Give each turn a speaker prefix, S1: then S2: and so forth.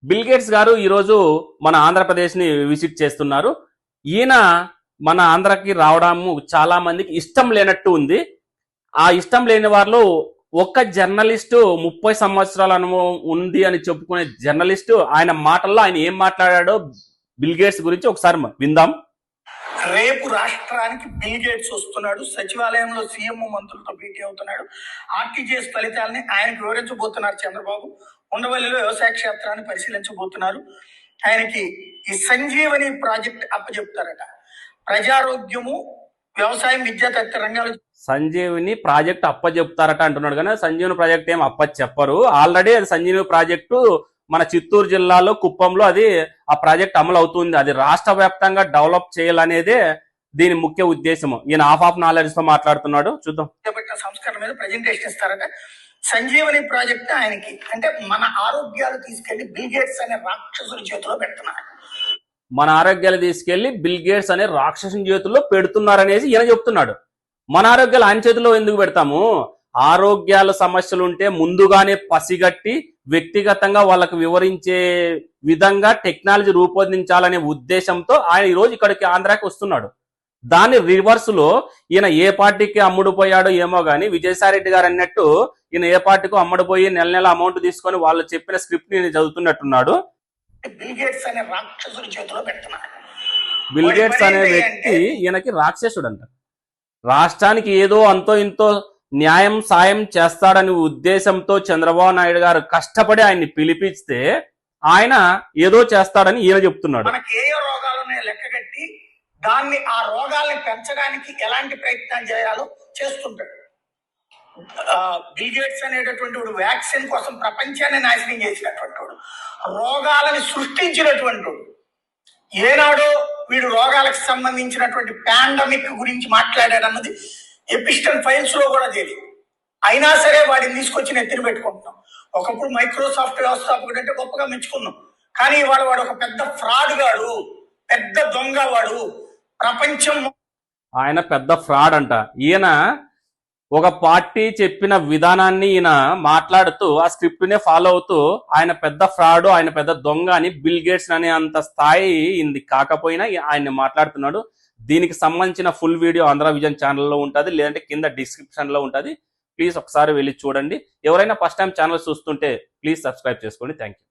S1: Bill gates గారు ఈరోజు మన ఆంధ్రప్రదేశ్ని విజిట్ చేస్తున్నారు. ఈయన మన ఆంధ్రకి రావడం చాలా మందికి ఇష్టం లేనట్టు ఉంది. ఆ ఇష్టం లేని వారిలో ఒక్క జర్నలిస్టు 30 సంవత్సరాల అనుభవం ఉంది అని చెప్పుకునే జర్నలిస్టు ఆయన మాటల్లో ఆయన ఏం మాట్లాడాడో బిల్ గేట్స్ గురించి ఒకసారి విందాం.
S2: రేపు రాష్ట్రానికి బిల్ గేట్స్ వస్తున్నాడు. సచివాలయంలో సీఎం మంత్రులతో భేటీ అవుతున్నాడు. ఆర్టీజీఎస్ ఫలితాలని ఆయనకు వివరించబోతున్నారు చంద్రబాబు. ఉండవల్లిలో వ్యవసాయ క్షేత్రాన్ని పరిశీలించబోతున్నారు. ఆయనకి ఈ సంజీవని ప్రాజెక్ట్ అప్పచెప్తారట. ప్రజారోగ్యము, వ్యవసాయం, విద్యా తదితర రంగాలు
S1: సంజీవిని ప్రాజెక్ట్ అప్పచెప్తారట అంటున్నాడు. కానీ సంజీవని ప్రాజెక్ట్ ఏం చెప్పరు. ఆల్రెడీ అది సంజీవని ప్రాజెక్టు మన చిత్తూరు జిల్లాలో కుప్పంలో అది ఆ ప్రాజెక్ట్ అమలు అవుతుంది. అది రాష్ట్ర వ్యాప్తంగా డెవలప్ చేయాలనేదే దీని ముఖ్య ఉద్దేశం. ఈయన ఆఫ్ నాలెడ్జ్ తో మాట్లాడుతున్నాడు. చూద్దాం.
S2: సంస్కరణ మీద ప్రెజెంటేషన్ ఇస్తారట. సంజీవని ప్రాజెక్ట్ ఆయనకి అంటే మన ఆరోగ్యాలు తీసుకెళ్లి బిల్ గేట్స్ అనే రాక్షసుల చేతిలో పెడుతున్నారు.
S1: మన ఆరోగ్యాలు తీసుకెళ్లి బిల్ గేట్స్ అనే రాక్షసుని చేతుల్లో పెడుతున్నారనేసి ఈయన చెప్తున్నాడు. మన ఆరోగ్యాలు ఆయన చేతిలో ఎందుకు పెడతాము? ఆరోగ్యాల సమస్యలు ఉంటే ముందుగానే పసిగట్టి వ్యక్తిగతంగా వాళ్ళకు వివరించే విధంగా టెక్నాలజీ రూపొందించాలనే ఉద్దేశంతో ఆయన ఈరోజు ఇక్కడికి ఆంధ్రాకి వస్తున్నాడు. దాని రివర్స్ లో ఈయన ఏ పార్టీకి అమ్ముడుపోయాడో ఏమో గానీ విజయసాయిరెడ్డి గారు అన్నట్టు ఈయన ఏ పార్టీకి అమ్ముడుపోయి నెల నెల అమౌంట్ తీసుకొని వాళ్ళు చెప్పిన స్క్రిప్ట్ ని చదువుతున్నట్టున్నాడు.
S2: బిల్ గేట్స్ అనే రాక్షసుడి చేతిలో పెడుతున్నారు.
S1: బిల్ గేట్స్ అనే వ్యక్తి ఈయనకి రాక్షసుడు అంట. రాష్ట్రానికి ఏదో అంతో ఇంతో న్యాయం సాయం చేస్తాడని ఉద్దేశంతో చంద్రబాబు నాయుడు గారు కష్టపడి ఆయన్ని పిలిపిస్తే ఆయన ఏదో చేస్తాడని ఈయన చెప్తున్నాడు.
S2: మనకి ఏ రోగాలున్నాయో లెక్కగట్టి దాన్ని ఆ రోగాల్ని పెంచడానికి ఎలాంటి ప్రయత్నాలు చేయాలో చేస్తుంటాడు. బిల్ గేట్స్ అనేటటువంటి వాడు వ్యాక్సిన్ కోసం ప్రపంచాన్ని నాశనం చేసినటువంటి వాడు, రోగాలని సృష్టించినటువంటి వాడు. ఏనాడో వీడు రోగాలకు సంబంధించినటువంటి పాండమిక్ గురించి మాట్లాడాడు అన్నది ఎపిస్టల్ ఫైల్స్ లో కూడా తెలియదు. అయినా సరే వాడిని తీసుకొచ్చి నెత్తిన పెట్టుకుంటున్నాం. ఒకప్పుడు మైక్రోసాఫ్ట్ వ్యవస్థాపకుడు అంటే గొప్పగా మెచ్చుకున్నాం. కానీ ఇవాళ వాడు ఒక పెద్ద ఫ్రాడ్ గాడు, పెద్ద దొంగ వాడు. ప్రపంచం
S1: ఆయన పెద్ద ఫ్రాడ్ అంట. ఈయన ఒక పార్టీ చెప్పిన విధానాన్ని ఈయన మాట్లాడుతూ ఆ స్క్రిప్ట్ నే ఫాలో అవుతూ ఆయన పెద్ద ఫ్రాడ్, ఆయన పెద్ద దొంగ అని బిల్ గేట్స్ అనే అంత స్థాయి ఇంది కాకపోయినా ఆయన మాట్లాడుతున్నాడు. దీనికి సంబంధించిన ఫుల్ వీడియో ఆంధ్ర విజన్ ఛానల్లో ఉంటుంది, లేదంటే కింద డిస్క్రిప్షన్ లో ఉంటుంది. ప్లీజ్ ఒకసారి వెళ్ళి చూడండి. ఎవరైనా ఫస్ట్ టైం ఛానల్ చూస్తుంటే ప్లీజ్ సబ్స్క్రైబ్ చేసుకోండి. Thank you.